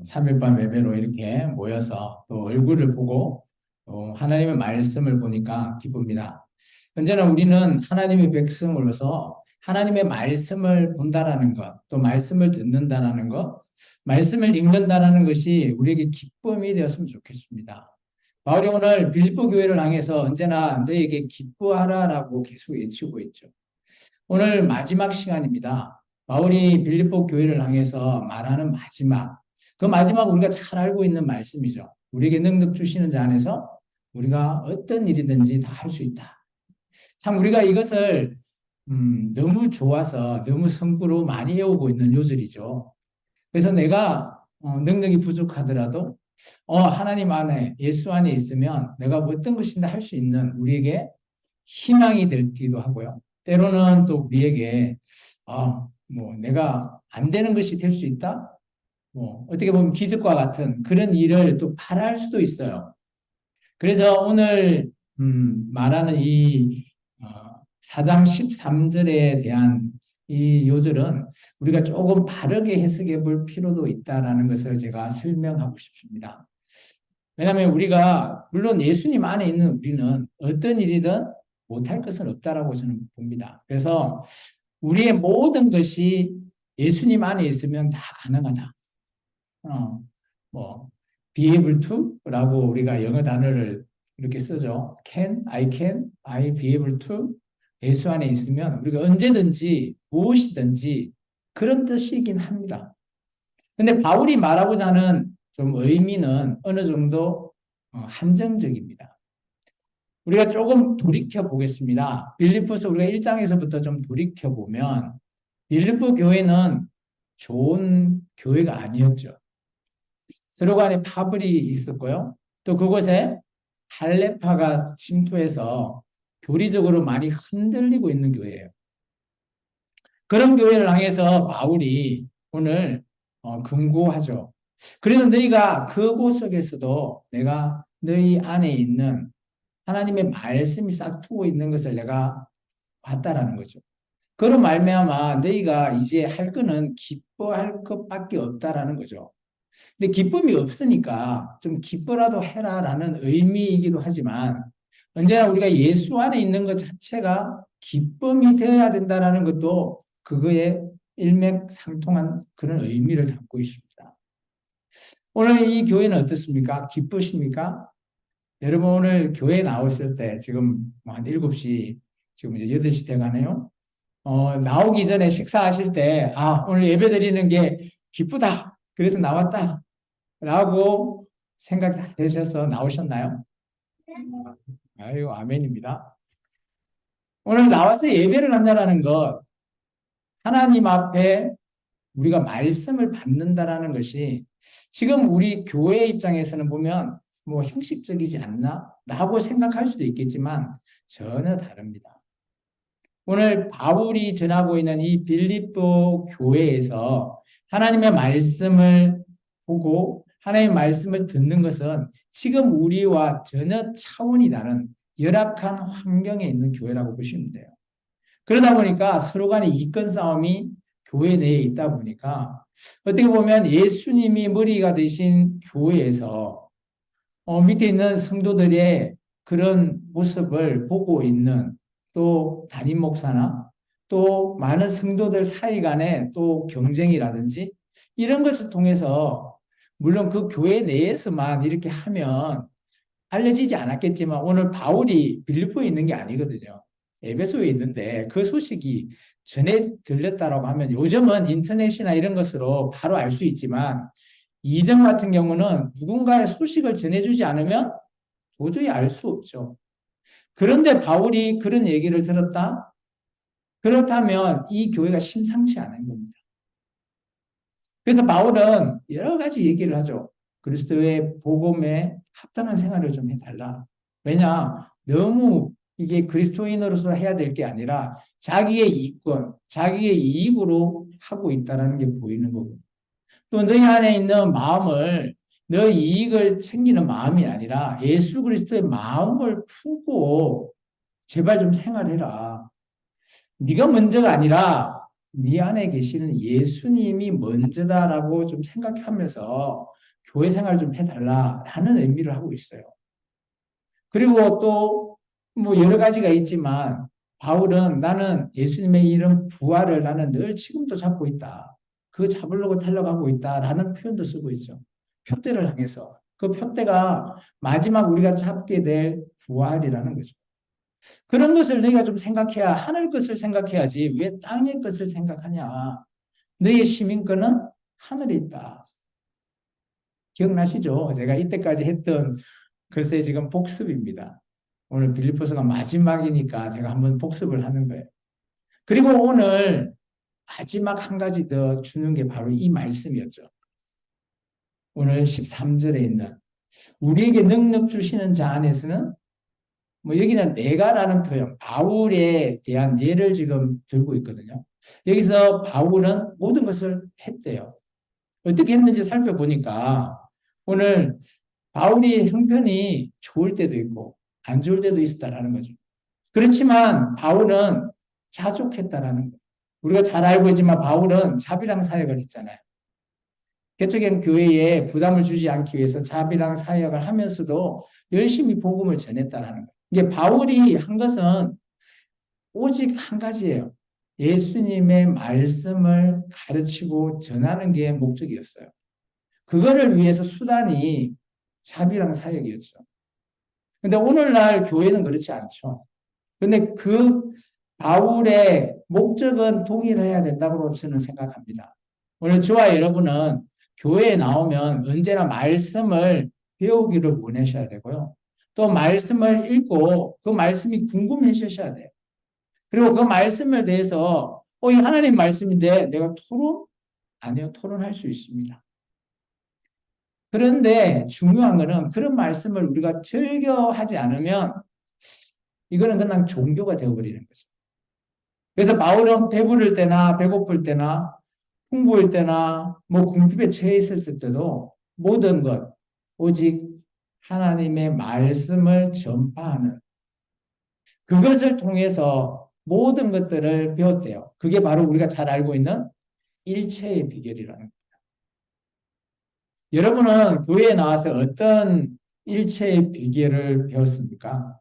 삼일반 예배로 이렇게 모여서 또 얼굴을 보고 또 하나님의 말씀을 보니까 기쁩니다. 언제나 우리는 하나님의 백성으로서 하나님의 말씀을 본다라는 것, 또 말씀을 듣는다라는 것, 말씀을 읽는다라는 것이 우리에게 기쁨이 되었으면 좋겠습니다. 바울이 오늘 빌립보 교회를 향해서 언제나 너에게 기뻐하라라고 계속 외치고 있죠. 오늘 마지막 시간입니다. 바울이 빌립보 교회를 향해서 말하는 그 마지막 우리가 잘 알고 있는 말씀이죠. 우리에게 능력 주시는 자 안에서 우리가 어떤 일이든지 다 할 수 있다. 참 우리가 이것을 너무 좋아서 너무 성부로 많이 외우고 있는 요절이죠. 그래서 내가 능력이 부족하더라도 하나님 안에 예수 안에 있으면 내가 어떤 것인지 할 수 있는 우리에게 희망이 되기도 하고요. 때로는 또 우리에게 내가 안 되는 것이 될 수 있다. 어떻게 보면 기적과 같은 그런 일을 또 바랄 수도 있어요. 그래서 오늘 말하는 이 4장 13절에 대한 이 요절은 우리가 조금 다르게 해석해 볼 필요도 있다라는 것을 제가 설명하고 싶습니다. 왜냐하면 우리가 물론 예수님 안에 있는 우리는 어떤 일이든 못할 것은 없다라고 저는 봅니다. 그래서 우리의 모든 것이 예수님 안에 있으면 다 가능하다. 어, 뭐 be able to라고 우리가 영어 단어를 이렇게 쓰죠. I be able to. 예수 안에 있으면 우리가 언제든지 무엇이든지 그런 뜻이긴 합니다. 근데 바울이 말하고자 하는 좀 의미는 어느 정도 한정적입니다. 우리가 조금 돌이켜 보겠습니다. 빌립보서 우리가 1장에서부터 좀 돌이켜 보면 빌립보 교회는 좋은 교회가 아니었죠. 서로 간에 파벌이 있었고요. 또 그곳에 할레파가 침투해서 교리적으로 많이 흔들리고 있는 교회예요. 그런 교회를 향해서 바울이 오늘 금고하죠. 그래도 너희가 그곳 속에서도 내가 너희 안에 있는 하나님의 말씀이 싹트고 있는 것을 내가 봤다라는 거죠. 그로 말미암아 너희가 이제 할 거는 기뻐할 것밖에 없다라는 거죠. 근데 기쁨이 없으니까 좀 기뻐라도 해라라는 의미이기도 하지만 언제나 우리가 예수 안에 있는 것 자체가 기쁨이 되어야 된다라는 것도 그거에 일맥상통한 그런 의미를 담고 있습니다. 오늘 이 교회는 어떻습니까? 기쁘십니까? 여러분 오늘 교회 나오실 때 지금 한 7시 지금 이제 8시 돼가네요. 나오기 전에 식사하실 때 오늘 예배 드리는 게 기쁘다. 그래서 나왔다. 라고 생각 다 되셔서 나오셨나요? 아유, 아멘입니다. 오늘 나와서 예배를 한다는 것, 하나님 앞에 우리가 말씀을 받는다라는 것이 지금 우리 교회 입장에서는 보면 뭐 형식적이지 않나? 라고 생각할 수도 있겠지만 전혀 다릅니다. 오늘 바울이 전하고 있는 이 빌립보 교회에서 하나님의 말씀을 보고 하나님의 말씀을 듣는 것은 지금 우리와 전혀 차원이 다른 열악한 환경에 있는 교회라고 보시면 돼요. 그러다 보니까 서로 간의 이권 싸움이 교회 내에 있다 보니까 어떻게 보면 예수님이 머리가 되신 교회에서 밑에 있는 성도들의 그런 모습을 보고 있는 또 담임 목사나 또 많은 성도들 사이 간의 또 경쟁이라든지 이런 것을 통해서 물론 그 교회 내에서만 이렇게 하면 알려지지 않았겠지만 오늘 바울이 빌립보에 있는 게 아니거든요. 에베소에 있는데 그 소식이 전해 들렸다라고 하면 요즘은 인터넷이나 이런 것으로 바로 알 수 있지만 이전 같은 경우는 누군가의 소식을 전해주지 않으면 도저히 알 수 없죠. 그런데 바울이 그런 얘기를 들었다? 그렇다면 이 교회가 심상치 않은 겁니다. 그래서 바울은 여러 가지 얘기를 하죠. 그리스도의 복음에 합당한 생활을 좀 해달라. 왜냐? 너무 이게 그리스도인으로서 해야 될 게 아니라 자기의 이권, 자기의 이익으로 하고 있다는 게 보이는 거고. 또 너희 안에 있는 마음을 너희 이익을 챙기는 마음이 아니라 예수 그리스도의 마음을 품고 제발 좀 생활해라. 네가 먼저가 아니라 네 안에 계시는 예수님이 먼저다라고 좀 생각하면서 교회 생활 좀 해달라라는 의미를 하고 있어요. 그리고 또 뭐 여러 가지가 있지만 바울은 나는 예수님의 이름 부활을 나는 늘 지금도 잡고 있다. 그 잡으려고 달려가고 있다라는 표현도 쓰고 있죠. 표대를 향해서. 그 표대가 마지막 우리가 잡게 될 부활이라는 거죠. 그런 것을 너희가 좀 생각해야 하늘 것을 생각해야지 왜 땅의 것을 생각하냐. 너희의 시민권은 하늘에 있다. 기억나시죠? 제가 이때까지 했던 글쎄 지금 복습입니다. 오늘 빌립보서가 마지막이니까 제가 한번 복습을 하는 거예요. 그리고 오늘 마지막 한 가지 더 주는 게 바로 이 말씀이었죠. 오늘 13절에 있는 우리에게 능력 주시는 자 안에서는 뭐 여기는 내가라는 표현, 바울에 대한 예를 지금 들고 있거든요. 여기서 바울은 모든 것을 했대요. 어떻게 했는지 살펴보니까 오늘 바울이 형편이 좋을 때도 있고 안 좋을 때도 있었다라는 거죠. 그렇지만 바울은 자족했다라는 거예요. 우리가 잘 알고 있지만 바울은 자비랑 사역을 했잖아요. 개척형 교회에 부담을 주지 않기 위해서 자비랑 사역을 하면서도 열심히 복음을 전했다라는 거예요. 이게 바울이 한 것은 오직 한 가지예요. 예수님의 말씀을 가르치고 전하는 게 목적이었어요. 그거를 위해서 수단이 자비랑 사역이었죠. 근데 오늘날 교회는 그렇지 않죠. 근데 그 바울의 목적은 동일해야 된다고 저는 생각합니다. 오늘 저와 여러분은 교회에 나오면 언제나 말씀을 배우기를 원하셔야 되고요. 또 말씀을 읽고 그 말씀이 궁금해지셔야 돼요. 그리고 그 말씀에 대해서 이 하나님 말씀인데 내가 토론? 아니요, 토론할 수 있습니다. 그런데 중요한 거는 그런 말씀을 우리가 즐겨 하지 않으면 이거는 그냥 종교가 되어버리는 거죠. 그래서 바울은 배부를 때나 배고플 때나 풍부할 때나 뭐 궁핍에 처해 있을 때도 모든 것 오직 하나님의 말씀을 전파하는 그것을 통해서 모든 것들을 배웠대요. 그게 바로 우리가 잘 알고 있는 일체의 비결이라는 거예요. 여러분은 교회에 나와서 어떤 일체의 비결을 배웠습니까?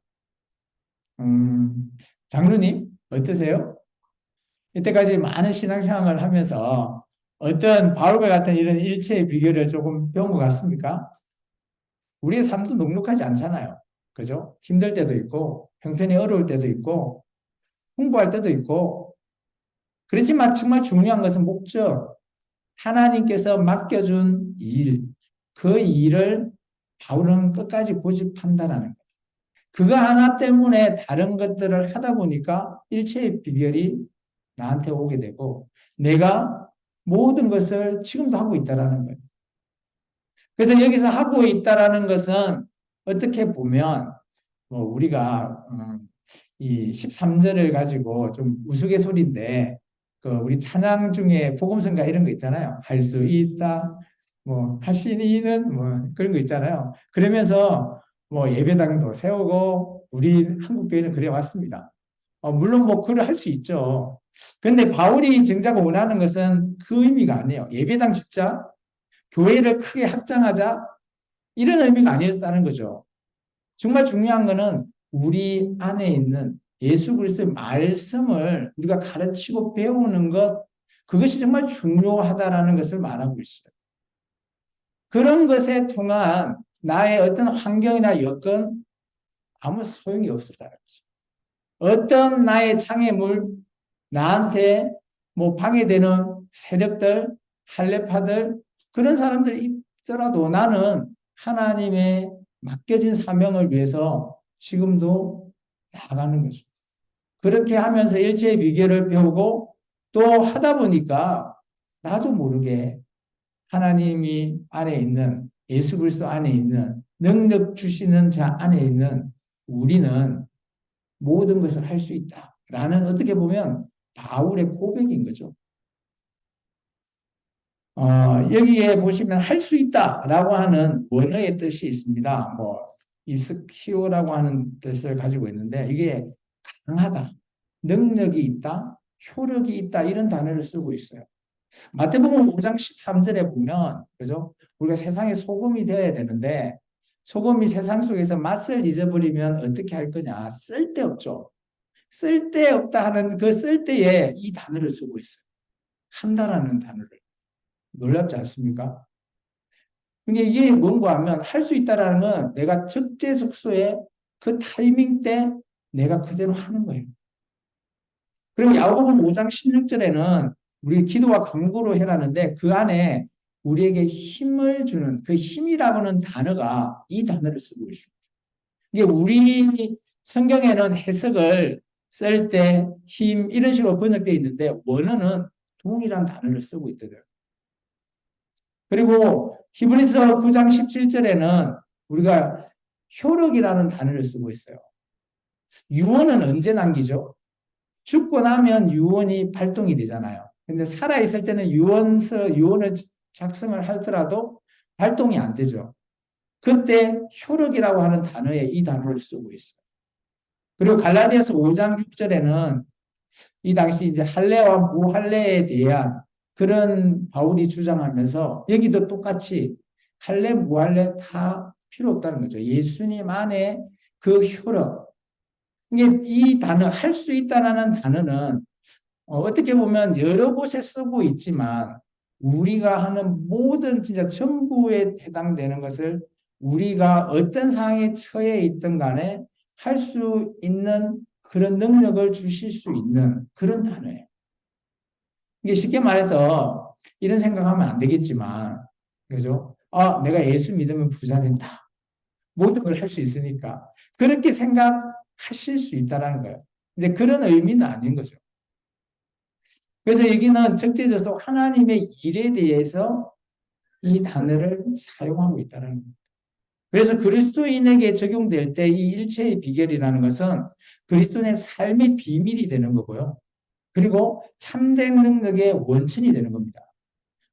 장로님 어떠세요? 이때까지 많은 신앙생활을 하면서 어떤 바울과 같은 이런 일체의 비결을 조금 배운 것 같습니까? 우리의 삶도 넉넉하지 않잖아요. 그죠? 힘들 때도 있고, 형편이 어려울 때도 있고, 홍보할 때도 있고, 그렇지만 정말 중요한 것은 목적. 하나님께서 맡겨준 일, 그 일을 바울은 끝까지 고집한다라는 거예요. 그거 하나 때문에 다른 것들을 하다 보니까 일체의 비결이 나한테 오게 되고 내가 모든 것을 지금도 하고 있다라는 거예요. 그래서 여기서 하고 있다라는 것은 어떻게 보면 뭐 우리가 이 13절을 가지고 좀 우스갯소리인데 그 우리 찬양 중에 복음성가 이런 거 있잖아요. 할 수 있다. 뭐 하시니는 뭐 그런 거 있잖아요. 그러면서 뭐 예배당도 세우고 우리 한국 교회는 그래 왔습니다. 물론 뭐 그걸 할 수 있죠. 그런데 바울이 정작 원하는 것은 그 의미가 아니에요. 예배당 짓자, 교회를 크게 확장하자 이런 의미가 아니었다는 거죠. 정말 중요한 거는 우리 안에 있는 예수 그리스도의 말씀을 우리가 가르치고 배우는 것 그것이 정말 중요하다라는 것을 말하고 있어요. 그런 것에 통한 나의 어떤 환경이나 여건 아무 소용이 없었다는 거죠. 어떤 나의 장애물, 나한테 뭐 방해되는 세력들, 할례파들 그런 사람들이 있더라도 나는 하나님의 맡겨진 사명을 위해서 지금도 나아가는 거죠. 그렇게 하면서 일체의 비결을 배우고 또 하다 보니까 나도 모르게 하나님이 안에 있는 예수 그리스도 안에 있는 능력 주시는 자 안에 있는 우리는 모든 것을 할 수 있다라는 어떻게 보면 바울의 고백인 거죠. 여기에 보시면 할 수 있다라고 하는 원어의 뜻이 있습니다. 뭐 이스키오라고 하는 뜻을 가지고 있는데 이게 강하다, 능력이 있다, 효력이 있다 이런 단어를 쓰고 있어요. 마태복음 5장 13절에 보면 그죠? 우리가 세상의 소금이 되어야 되는데 소금이 세상 속에서 맛을 잊어버리면 어떻게 할 거냐? 쓸데없죠. 쓸데없다 하는 그 쓸데에 이 단어를 쓰고 있어요. 한다라는 단어를. 놀랍지 않습니까? 그러니까 이게 뭔가 하면 할 수 있다라는 건 내가 적재적소에 그 타이밍 때 내가 그대로 하는 거예요. 그리고 야고보서 5장 16절에는 우리 기도와 간구로 해라는데 그 안에 우리에게 힘을 주는 그 힘이라고는 단어가 이 단어를 쓰고 있습니다. 이게 우리 성경에는 해석을 쓸 때 힘 이런 식으로 번역되어 있는데 원어는 동일한 단어를 쓰고 있더라고요. 그리고 히브리서 9장 17절에는 우리가 효력이라는 단어를 쓰고 있어요. 유언은 언제 남기죠? 죽고 나면 유언이 발동이 되잖아요. 근데 살아있을 때는 유언을 작성을 하더라도 발동이 안 되죠. 그때 효력이라고 하는 단어에 이 단어를 쓰고 있어요. 그리고 갈라디아서 5장 6절에는 이 당시 이제 할례와 무할례에 대한 그런 바울이 주장하면서 여기도 똑같이 할례, 무할례 다 필요 없다는 거죠. 예수님 안에 그 효력. 이게 이 단어, 할 수 있다라는 단어는 어떻게 보면 여러 곳에 쓰고 있지만 우리가 하는 모든 진짜 전부에 해당되는 것을 우리가 어떤 상황에 처해 있든 간에 할 수 있는 그런 능력을 주실 수 있는 그런 단어예요. 이게 쉽게 말해서 이런 생각하면 안 되겠지만, 그죠? 아, 내가 예수 믿으면 부자 된다. 모든 걸 할 수 있으니까. 그렇게 생각하실 수 있다라는 거예요. 이제 그런 의미는 아닌 거죠. 그래서 여기는 적재적소 하나님의 일에 대해서 이 단어를 사용하고 있다는 거예요. 그래서 그리스도인에게 적용될 때 이 일체의 비결이라는 것은 그리스도인의 삶의 비밀이 되는 거고요. 그리고 참된 능력의 원천이 되는 겁니다.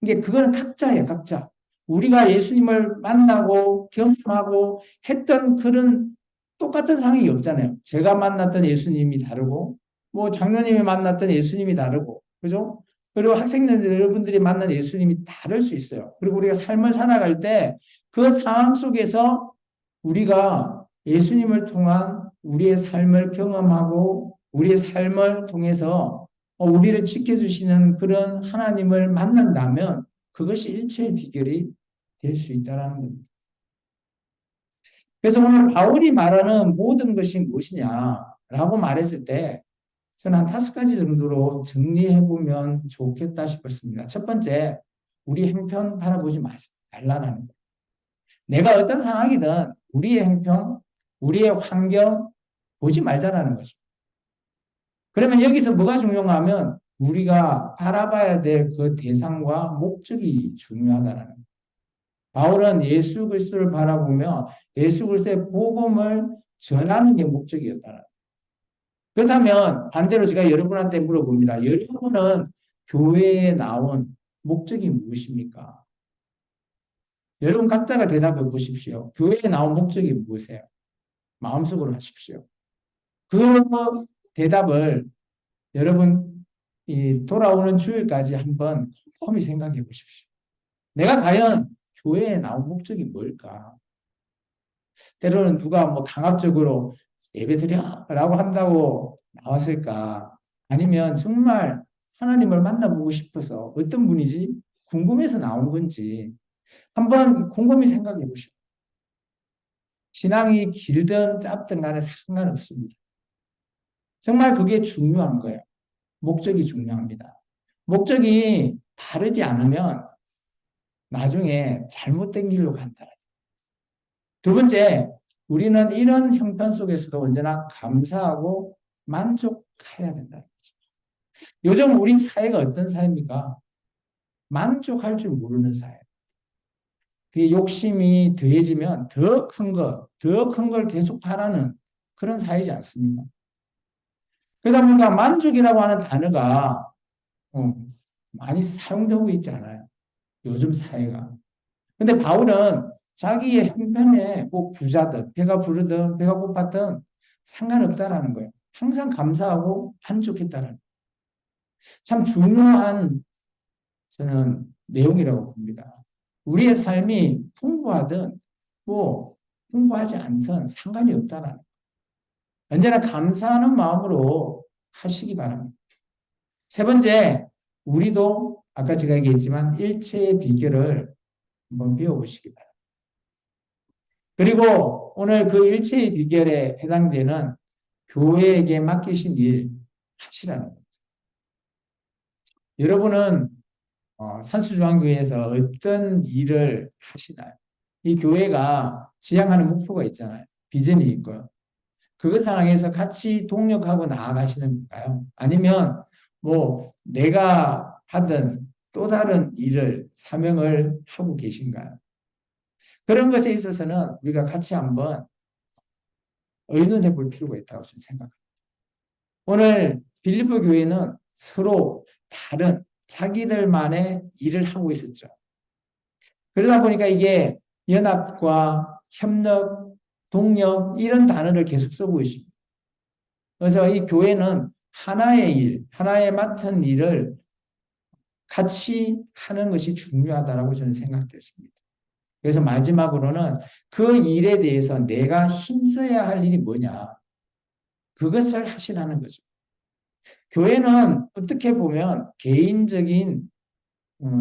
이게 그건 각자예요, 각자. 우리가 예수님을 만나고 경험하고 했던 그런 똑같은 상황이 없잖아요. 제가 만났던 예수님이 다르고, 뭐 장로님이 만났던 예수님이 다르고, 그죠? 그리고 학생들 여러분들이 만난 예수님이 다를 수 있어요. 그리고 우리가 삶을 살아갈 때 그 상황 속에서 우리가 예수님을 통한 우리의 삶을 경험하고 우리의 삶을 통해서 우리를 지켜주시는 그런 하나님을 만난다면 그것이 일체의 비결이 될 수 있다는 겁니다. 그래서 오늘 바울이 말하는 모든 것이 무엇이냐라고 말했을 때 저는 한 5가지 정도로 정리해보면 좋겠다 싶었습니다. 첫 번째, 우리 행편 바라보지 말라는 거예요. 내가 어떤 상황이든 우리의 행편, 우리의 환경 보지 말자라는 거죠. 그러면 여기서 뭐가 중요하면 우리가 바라봐야 될 그 대상과 목적이 중요하다는 거예요. 바울은 예수 그리스도를 바라보며 예수 그리스도의 복음을 전하는 게 목적이었다는 거예요. 그렇다면 반대로 제가 여러분한테 물어봅니다. 여러분은 교회에 나온 목적이 무엇입니까? 여러분 각자가 대답해 보십시오. 교회에 나온 목적이 무엇이에요? 마음속으로 하십시오. 그 대답을 여러분 돌아오는 주일까지 한번 꼼꼼히 생각해 보십시오. 내가 과연 교회에 나온 목적이 뭘까? 때로는 누가 뭐 강압적으로 예배드려라고 한다고 나왔을까? 아니면 정말 하나님을 만나보고 싶어서 어떤 분이지? 궁금해서 나온 건지 한번 곰곰이 생각해 보시오. 신앙이 길든 짧든 간에 상관없습니다. 정말 그게 중요한 거예요. 목적이 중요합니다. 목적이 다르지 않으면 나중에 잘못된 길로 간다. 두 번째, 우리는 이런 형편 속에서도 언제나 감사하고 만족해야 된다는 거죠. 요즘 우리 사회가 어떤 사회입니까? 만족할 줄 모르는 사회. 그 욕심이 더해지면 더 큰 것, 더 큰 걸 계속 바라는 그런 사회지 않습니까? 그러다 보니까 만족이라고 하는 단어가 많이 사용되고 있지 않아요. 요즘 사회가. 근데 바울은 자기의 형편에 뭐 부자든 배가 부르든 배가 고팠든 상관없다라는 거예요. 항상 감사하고 만족했다라는 거예요. 참 중요한 저는 내용이라고 봅니다. 우리의 삶이 풍부하든 뭐 풍부하지 않든 상관이 없다는 언제나 감사하는 마음으로 하시기 바랍니다. 세 번째, 우리도 아까 제가 얘기했지만 일체의 비결을 한번 배워보시기 바랍니다. 그리고 오늘 그 일체의 비결에 해당되는 교회에게 맡기신 일 하시라는 거죠. 여러분은 산수중앙교회에서 어떤 일을 하시나요? 이 교회가 지향하는 목표가 있잖아요. 비전이 있고요. 그것을 향해서 같이 동력하고 나아가시는 건가요? 아니면 뭐 내가 하던 또 다른 일을 사명을 하고 계신가요? 그런 것에 있어서는 우리가 같이 한번 의논해 볼 필요가 있다고 저는 생각합니다. 오늘 빌립보 교회는 서로 다른 자기들만의 일을 하고 있었죠. 그러다 보니까 이게 연합과 협력, 동력 이런 단어를 계속 쓰고 있습니다. 그래서 이 교회는 하나의 일, 하나의 맡은 일을 같이 하는 것이 중요하다고 저는 생각되었습니다. 그래서 마지막으로는 그 일에 대해서 내가 힘써야 할 일이 뭐냐. 그것을 하시라는 거죠. 교회는 어떻게 보면 개인적인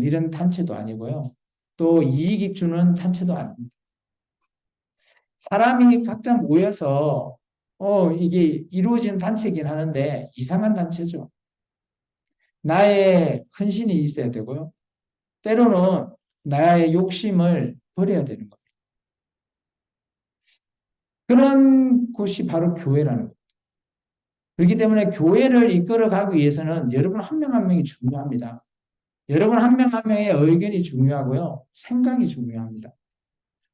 이런 단체도 아니고요. 또 이익이 주는 단체도 아닙니다. 사람이 각자 모여서 이게 이루어지는 단체이긴 하는데 이상한 단체죠. 나의 헌신이 있어야 되고요. 때로는 나의 욕심을 버려야 되는 겁니다. 그런 곳이 바로 교회라는 거예요. 그렇기 때문에 교회를 이끌어가기 위해서는 여러분 한 명 한 명이 중요합니다. 여러분 한 명 한 명의 의견이 중요하고요. 생각이 중요합니다.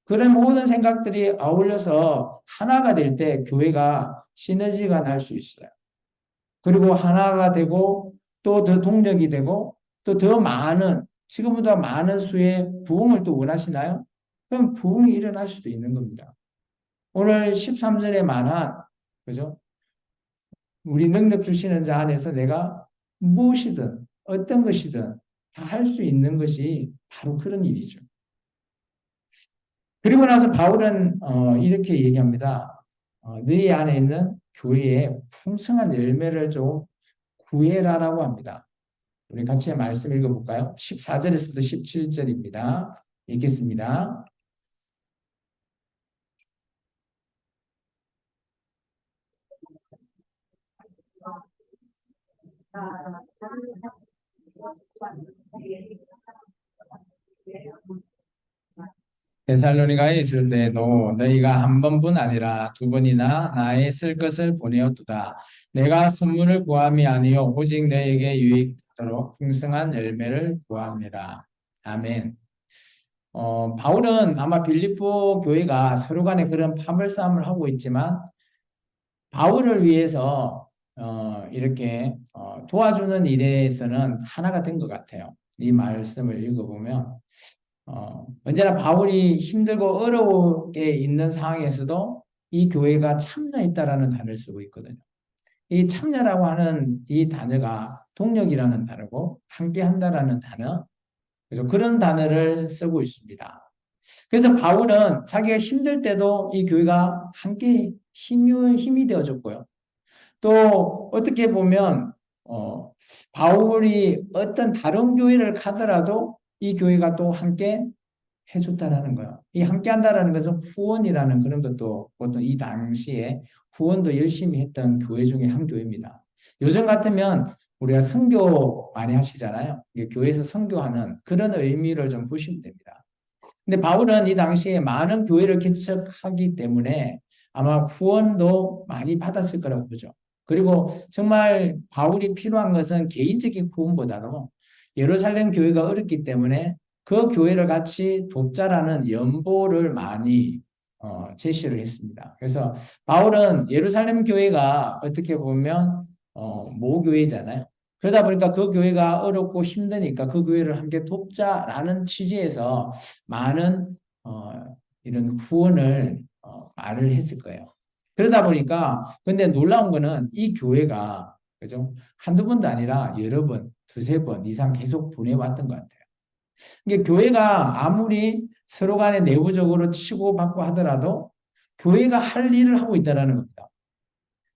그런 모든 생각들이 어울려서 하나가 될 때 교회가 시너지가 날 수 있어요. 그리고 하나가 되고 또 더 동력이 되고 또 더 많은 지금보다 많은 수의 부흥을 또 원하시나요? 그럼 부흥이 일어날 수도 있는 겁니다. 오늘 13절에 말한 그죠? 우리 능력 주시는 자 안에서 내가 무엇이든 어떤 것이든 다 할 수 있는 것이 바로 그런 일이죠. 그리고 나서 바울은 이렇게 얘기합니다. 너희 안에 있는 교회에 풍성한 열매를 좀 구해라라고 합니다. 우리 같이 말씀 읽어볼까요? 14절에서부터 17절입니다. 읽겠습니다. 데살로니가에 있을 때도 너희가 한 번뿐 아니라 두 번이나 나의 쓸 것을 보내었도다. 내가 선물을 구함이 아니요 오직 너에게 유익하도록 풍성한 열매를 구함이라. 아멘. 바울은 아마 빌립보 교회가 서로 간에 그런 파벌 싸움을 하고 있지만 바울을 위해서 이렇게 도와주는 일에서는 하나가 된 것 같아요. 이 말씀을 읽어보면 언제나 바울이 힘들고 어려우게 있는 상황에서도 이 교회가 참여했다라는 단어를 쓰고 있거든요. 이 참여라고 하는 이 단어가 동력이라는 단어고 함께한다라는 단어, 그래서 그런 단어를 쓰고 있습니다. 그래서 바울은 자기가 힘들 때도 이 교회가 함께 힘이 되어줬고요. 또 어떻게 보면 바울이 어떤 다른 교회를 가더라도 이 교회가 또 함께 해줬다라는 거예요. 이 함께 한다라는 것은 후원이라는 그런 것도 보통 이 당시에 후원도 열심히 했던 교회 중에 한 교회입니다. 요즘 같으면 우리가 선교 많이 하시잖아요. 교회에서 선교하는 그런 의미를 좀 보시면 됩니다. 근데 바울은 이 당시에 많은 교회를 개척하기 때문에 아마 후원도 많이 받았을 거라고 보죠. 그리고 정말 바울이 필요한 것은 개인적인 후원보다도 예루살렘 교회가 어렵기 때문에 그 교회를 같이 돕자라는 연보를 많이 제시를 했습니다. 그래서 바울은 예루살렘 교회가 어떻게 보면 모교회잖아요. 그러다 보니까 그 교회가 어렵고 힘드니까 그 교회를 함께 돕자라는 취지에서 많은 이런 후원을 말을 했을 거예요. 그러다 보니까 근데 놀라운 거는 이 교회가 그죠? 한두 번도 아니라 여러 번, 두세 번 이상 계속 보내왔던 것 같아요. 이게 교회가 아무리 서로 간에 내부적으로 치고받고 하더라도 교회가 할 일을 하고 있다는 겁니다.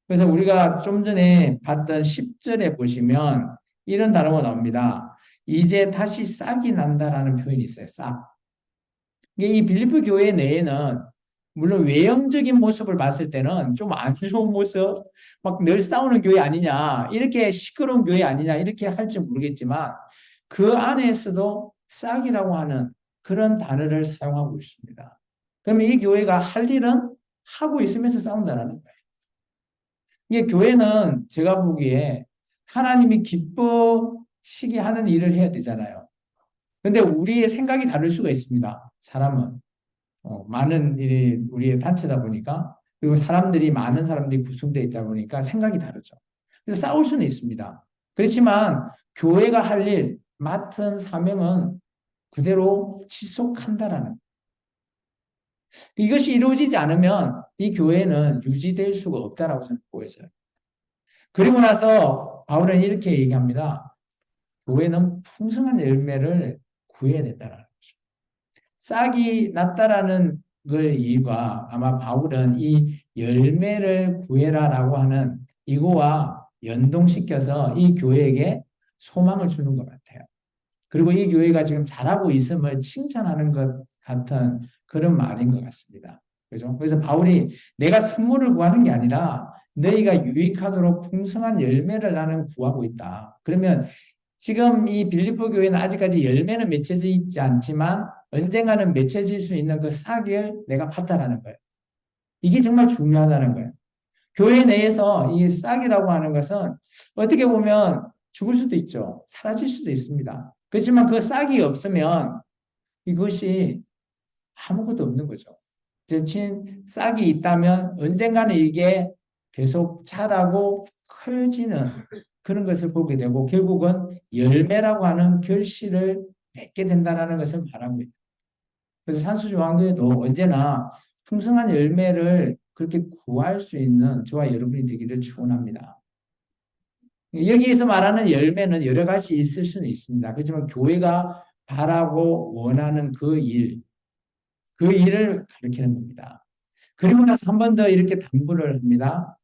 그래서 우리가 좀 전에 봤던 10절에 보시면 이런 단어가 나옵니다. 이제 다시 싹이 난다라는 표현이 있어요. 싹. 이게 이 빌립보 교회 내에는 물론 외형적인 모습을 봤을 때는 좀 안 좋은 모습, 막 늘 싸우는 교회 아니냐, 이렇게 시끄러운 교회 아니냐, 이렇게 할지 모르겠지만 그 안에서도 싹이라고 하는 그런 단어를 사용하고 있습니다. 그러면 이 교회가 할 일은 하고 있으면서 싸운다는 거예요. 이게 교회는 제가 보기에 하나님이 기뻐시게 하는 일을 해야 되잖아요. 근데 우리의 생각이 다를 수가 있습니다. 사람은. 많은 일이 우리의 단체다 보니까, 그리고 많은 사람들이 구성되어 있다 보니까 생각이 다르죠. 그래서 싸울 수는 있습니다. 그렇지만 교회가 할 일, 맡은 사명은 그대로 지속한다라는. 이것이 이루어지지 않으면 이 교회는 유지될 수가 없다라고 저는 보여져요. 그리고 나서 바울은 이렇게 얘기합니다. 교회는 풍성한 열매를 구해야 된다는 거죠. 싹이 났다라는 걸 이유가 아마 바울은 이 열매를 구해라라고 하는 이거와 연동시켜서 이 교회에게 소망을 주는 것 같아요. 그리고 이 교회가 지금 잘하고 있음을 칭찬하는 것 같은 그런 말인 것 같습니다. 그죠? 그래서 바울이 내가 선물을 구하는 게 아니라 너희가 유익하도록 풍성한 열매를 나는 구하고 있다. 그러면 지금 이 빌립보 교회는 아직까지 열매는 맺혀져 있지 않지만 언젠가는 맺혀질 수 있는 그 싹을 내가 봤다라는 거예요. 이게 정말 중요하다는 거예요. 교회 내에서 이 싹이라고 하는 것은 어떻게 보면 죽을 수도 있죠. 사라질 수도 있습니다. 그렇지만 그 싹이 없으면 이것이 아무것도 없는 거죠. 대신 싹이 있다면 언젠가는 이게 계속 자라고 커지는 그런 것을 보게 되고 결국은 열매라고 하는 결실을 맺게 된다는 것을 말하고 있다. 그래서 산수조항교회도 언제나 풍성한 열매를 그렇게 구할 수 있는 저와 여러분이 되기를 축원합니다. 여기에서 말하는 열매는 여러 가지 있을 수는 있습니다. 그렇지만 교회가 바라고 원하는 그 일을 가리키는 겁니다. 그리고 나서 한 번 더 이렇게 당부를 합니다.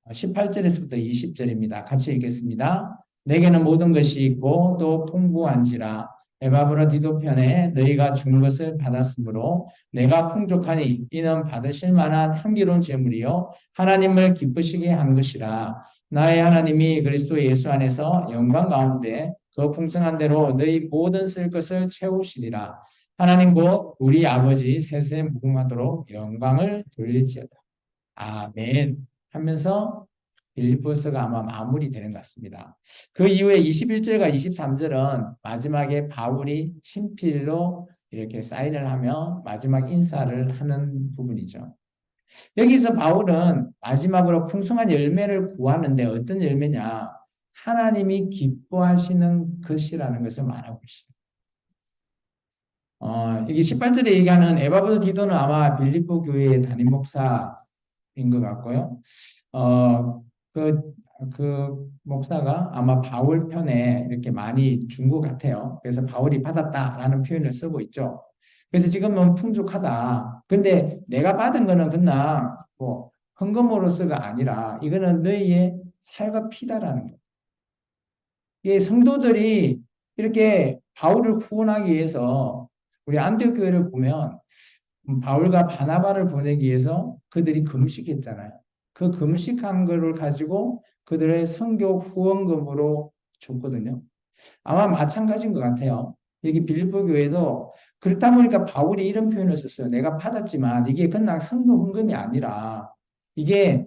18절에서부터 20절입니다. 같이 읽겠습니다. 내게는 모든 것이 있고 또 풍부한지라 에바브라 디도 편에 너희가 준 것을 받았으므로 내가 풍족하니 이는 받으실 만한 향기로운 제물이요 하나님을 기쁘시게 한 것이라. 나의 하나님이 그리스도 예수 안에서 영광 가운데 그 풍성한 대로 너희 모든 쓸 것을 채우시리라. 하나님 곧 우리 아버지 세세 무궁하도록 영광을 돌릴지어다. 아멘 하면서 빌립보서가 아마 마무리되는 것 같습니다. 그 이후에 21절과 23절은 마지막에 바울이 친필로 이렇게 사인을 하며 마지막 인사를 하는 부분이죠. 여기서 바울은 마지막으로 풍성한 열매를 구하는데 어떤 열매냐? 하나님이 기뻐하시는 것이라는 것을 말하고 있습니다. 여기 18절에 얘기하는 에바브로 디도는 아마 빌립보 교회의 담임 목사인 것 같고요. 그, 그 목사가 아마 바울 편에 이렇게 많이 준 것 같아요. 그래서 바울이 받았다라는 표현을 쓰고 있죠. 그래서 지금은 풍족하다. 근데 내가 받은 거는 그냥 뭐 헌금으로서가 아니라 이거는 너희의 살과 피다라는 거예요. 이 성도들이 이렇게 바울을 후원하기 위해서 우리 안디옥 교회를 보면 바울과 바나바를 보내기 위해서 그들이 금식했잖아요. 그 금식한 거를 가지고 그들의 선교 후원금으로 줬거든요. 아마 마찬가지인 것 같아요. 여기 빌립보 교회도 그렇다 보니까 바울이 이런 표현을 썼어요. 내가 받았지만 이게 그냥 선교 헌금이 아니라 이게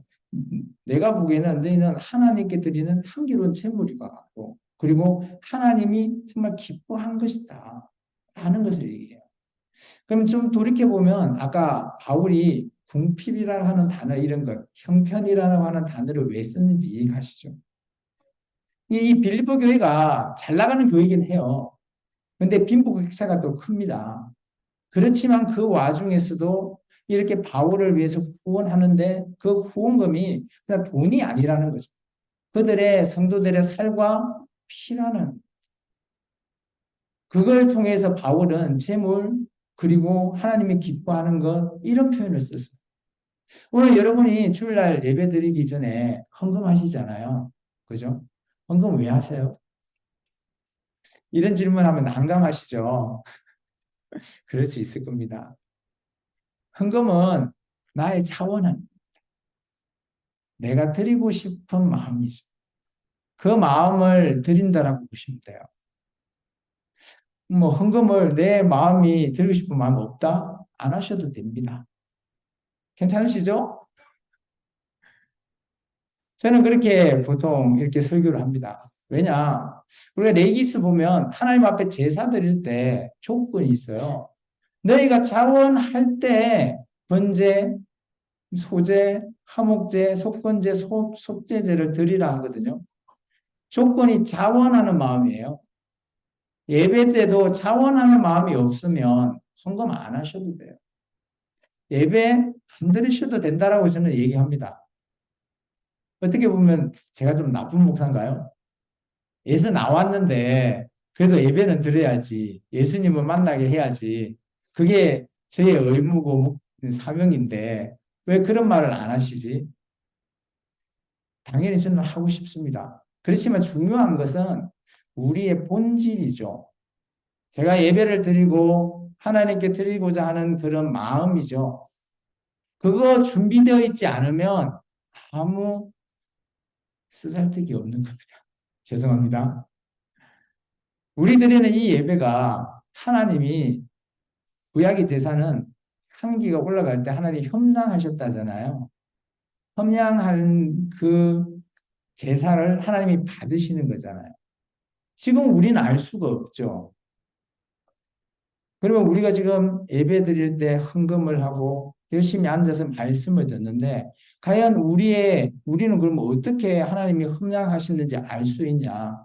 내가 보기에는 너희는 하나님께 드리는 향기로운 제물인 것 같고 그리고 하나님이 정말 기뻐한 것이다 라는 것을 얘기해요. 그럼 좀 돌이켜보면 아까 바울이 궁핍이라고 하는 단어 이런 것, 형편이라고 하는 단어를 왜 썼는지 이해가시죠? 이 빌립보 교회가 잘 나가는 교회이긴 해요. 근데 빈부격차가 또 큽니다. 그렇지만 그 와중에서도 이렇게 바울을 위해서 후원하는데 그 후원금이 그냥 돈이 아니라는 거죠. 그들의 성도들의 살과 피라는 그걸 통해서 바울은 재물 그리고 하나님이 기뻐하는 것 이런 표현을 썼어요. 오늘 여러분이 주일날 예배 드리기 전에 헌금하시잖아요. 그죠? 헌금 왜 하세요? 이런 질문하면 난감하시죠? 그럴 수 있을 겁니다. 헌금은 나의 차원은 내가 드리고 싶은 마음이죠. 그 마음을 드린다라고 보시면 돼요. 뭐 헌금을 내 마음이 드리고 싶은 마음 없다? 안 하셔도 됩니다. 괜찮으시죠? 저는 그렇게 보통 이렇게 설교를 합니다. 왜냐? 우리가 레위기스 보면 하나님 앞에 제사 드릴 때 조건이 있어요. 너희가 자원할 때 번제, 소제, 화목제, 속건제, 속제제를 드리라 하거든요. 조건이 자원하는 마음이에요. 예배 때도 자원하는 마음이 없으면 헌금 안 하셔도 돼요. 예배 안 드리셔도 된다라고 저는 얘기합니다. 어떻게 보면 제가 좀 나쁜 목사인가요? 예수 나왔는데 그래도 예배는 드려야지. 예수님을 만나게 해야지. 그게 저의 의무고 사명인데 왜 그런 말을 안 하시지? 당연히 저는 하고 싶습니다. 그렇지만 중요한 것은 우리의 본질이죠. 제가 예배를 드리고 하나님께 드리고자 하는 그런 마음이죠. 그거 준비되어 있지 않으면 아무 쓰잘데기 없는 겁니다. 죄송합니다. 우리 드리는 이 예배가 하나님이 구약의 제사는 한기가 올라갈 때 하나님이 협량하셨다잖아요. 협량한 그 제사를 하나님이 받으시는 거잖아요. 지금 우리는 알 수가 없죠. 그러면 우리가 지금 예배 드릴 때 헌금을 하고 열심히 앉아서 말씀을 듣는데 과연 우리는 그러면 어떻게 하나님이 협량하시는지 알 수 있냐?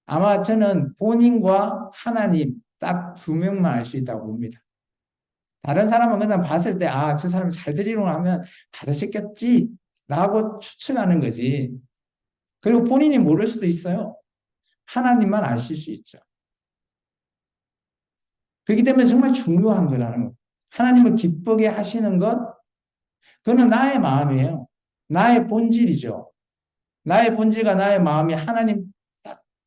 아마 저는 본인과 하나님 딱 두 명만 알 수 있다고 봅니다. 다른 사람은 그냥 봤을 때, 아, 저 사람이 잘 드리려고 하면 받으셨겠지? 라고 추측하는 거지. 그리고 본인이 모를 수도 있어요. 하나님만 아실 수 있죠. 그렇기 때문에 정말 중요한 거라는 거. 하나님을 기쁘게 하시는 것, 그거는 나의 마음이에요. 나의 본질이죠. 나의 본질과 나의 마음이 하나님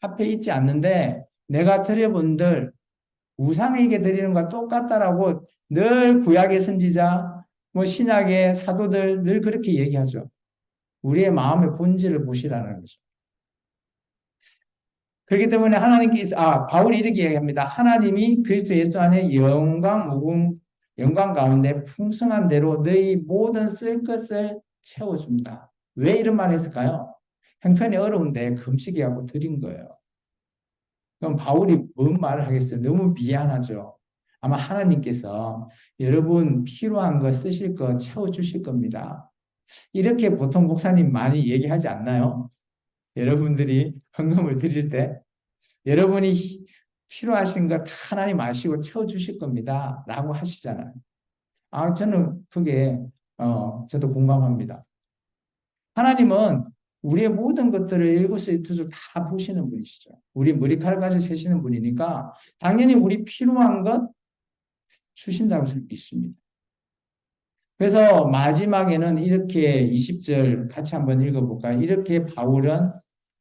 앞에 있지 않는데, 내가 드려본들 우상에게 드리는 것과 똑같다라고 늘 구약의 선지자, 뭐 신약의 사도들 늘 그렇게 얘기하죠. 우리의 마음의 본질을 보시라는 거죠. 그렇기 때문에 바울이 이렇게 얘기합니다. 하나님이 그리스도 예수 안에 영광 가운데 풍성한 대로 너희 모든 쓸 것을 채워준다. 왜 이런 말을 했을까요? 형편이 어려운데 금식이하고 드린 거예요. 그럼 바울이 뭔 말을 하겠어요? 너무 미안하죠. 아마 하나님께서 여러분 필요한 거 쓰실 거 채워주실 겁니다. 이렇게 보통 목사님 많이 얘기하지 않나요? 여러분들이 헌금을 드릴 때 여러분이 필요하신 거 다 하나님 아시고 채워주실 겁니다. 라고 하시잖아요. 저는 그게 저도 공감합니다. 하나님은 우리의 모든 것들을 일거수일투족 다 보시는 분이시죠. 우리 머리카락까지 세시는 분이니까 당연히 우리 필요한 것 주신다고 믿습니다. 그래서 마지막에는 이렇게 20절 같이 한번 읽어볼까요? 이렇게 바울은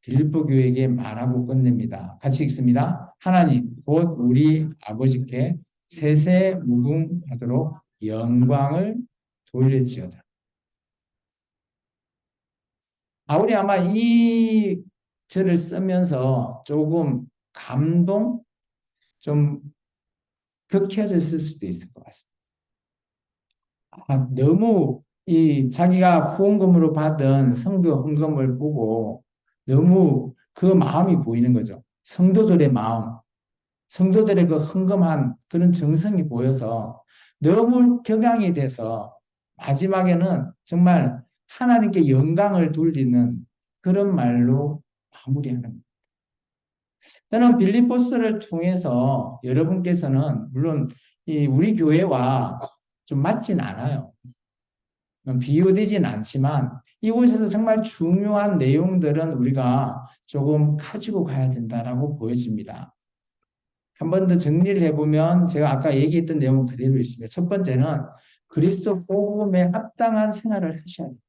빌립보 교회에게 말하고 끝냅니다. 같이 읽습니다. 하나님 곧 우리 아버지께 세세무궁하도록 영광을 돌릴지어다. 바울이 아마 이 절을 쓰면서 조금 감동, 좀 격해졌을 수도 있을 것 같습니다. 너무 자기가 후원금으로 받은 성도 헌금을 보고 너무 그 마음이 보이는 거죠. 성도들의 마음, 성도들의 그 헌금한 그런 정성이 보여서 너무 격양이 돼서 마지막에는 정말 하나님께 영광을 돌리는 그런 말로 마무리하는 겁니다. 저는 빌립보스를 통해서 여러분께서는 물론 우리 교회와 좀 맞진 않아요. 비교되진 않지만 이곳에서 정말 중요한 내용들은 우리가 조금 가지고 가야 된다라고 보여집니다. 한 번 더 정리를 해보면 제가 아까 얘기했던 내용은 그대로 있습니다. 첫 번째는 그리스도 복음에 합당한 생활을 하셔야 돼요.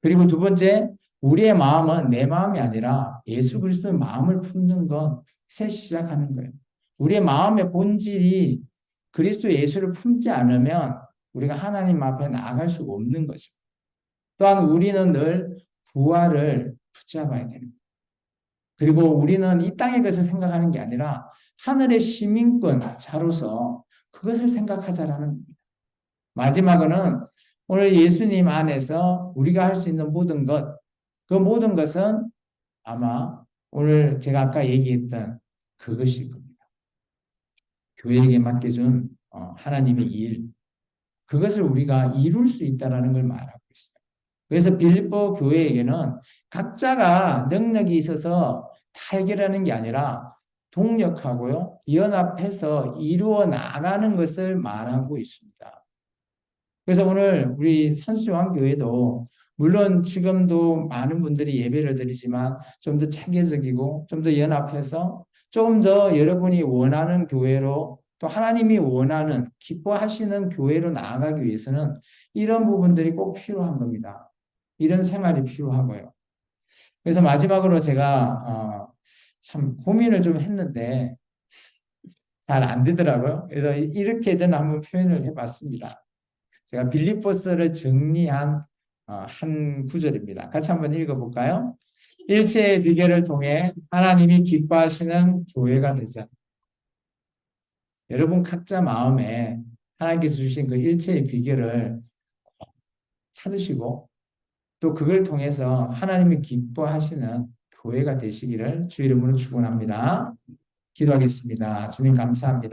그리고 두 번째, 우리의 마음은 내 마음이 아니라 예수 그리스도의 마음을 품는 것에 시작하는 거예요. 우리의 마음의 본질이 그리스도 예수를 품지 않으면 우리가 하나님 앞에 나아갈 수가 없는 거죠. 또한 우리는 늘 부활을 붙잡아야 됩니다. 그리고 우리는 이 땅의 것을 생각하는 게 아니라 하늘의 시민권 자로서 그것을 생각하자라는 겁니다. 마지막으로는 오늘 예수님 안에서 우리가 할 수 있는 모든 것, 그 모든 것은 아마 오늘 제가 아까 얘기했던 그것일 겁니다. 교회에게 맡겨준 하나님의 일, 그것을 우리가 이룰 수 있다는 걸 말하고 있어요. 그래서 빌립보 교회에게는 각자가 능력이 있어서 다 해결하는 게 아니라 동력하고요, 연합해서 이루어 나가는 것을 말하고 있습니다. 그래서 오늘 우리 산수중앙교회도 물론 지금도 많은 분들이 예배를 드리지만 좀 더 체계적이고 좀 더 연합해서 조금 더 여러분이 원하는 교회로 또 하나님이 원하는 기뻐하시는 교회로 나아가기 위해서는 이런 부분들이 꼭 필요한 겁니다. 이런 생활이 필요하고요. 그래서 마지막으로 제가 참 고민을 좀 했는데 잘 안 되더라고요. 그래서 이렇게 저는 한번 표현을 해봤습니다. 제가 빌립보서를 정리한 한 구절입니다. 같이 한번 읽어볼까요? 일체의 비결을 통해 하나님이 기뻐하시는 교회가 되자. 여러분 각자 마음에 하나님께서 주신 그 일체의 비결을 찾으시고 또 그걸 통해서 하나님이 기뻐하시는 교회가 되시기를 주 이름으로 축원합니다. 기도하겠습니다. 주님 감사합니다.